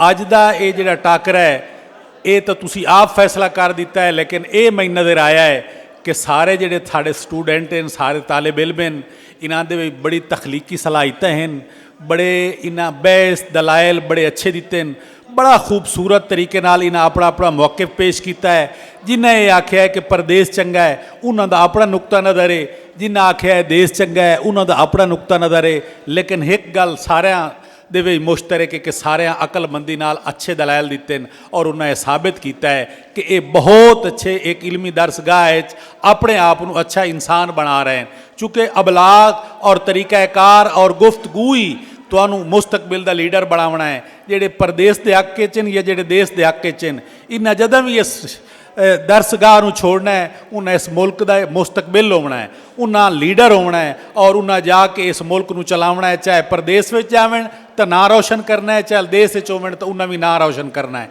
अज का ये जिहड़ा टाकरा है ये तो तुसी आप फैसला कर दिता है, लेकिन ये मैं नज़र आया है कि सारे जिहड़े साडे स्टूडेंट हैं, सारे तालिब इल्म हैं, इन्हां दे विच बड़ी तखलीकी सलाहियतां हैं, बड़े इन्हां बहस दलाइल बड़े अच्छे दिते हैं, बड़ा खूबसूरत तरीके नाल इन्हां अपना अपना मौक़िफ़ पेश किया है। जिन्हें ये आख्या है कि प्रदेश चंगा है उन्हां दा अपना नुकता नज़र है, जिन्हें आख्या है देश चंगा है उन्हां दा अपना नुकता नज़र है। लेकिन एक गल सारियां दे विच मुश्तरक है कि सारियां अकलमंदी नाल अच्छे दलाइल दिते हैं और उन्हें साबित किया है कि ये बहुत अच्छे एक इलमी दरसगाह अपने आप को अच्छा इंसान बना रहे हैं। चूँकि अबलाग और तरीक़ाकार और गुफ्तगू ही तुहानू मुस्तकबिल का लीडर बनावना है। जेडे प्रदेश के हक च या जेडे देश के हक च इन्हें जदों भी इस दरसगाह को छोड़ना है, उन्हें इस मुल्क का मुस्तकबिल होना है, उन्हें लीडर होना है और उन्हें जाके इस मुल्क को चलावना है। चाहे प्रदेश में जावन तो ना रोशन करना है, चाहे देश होवन तो उन्हें भी ना रोशन करना है।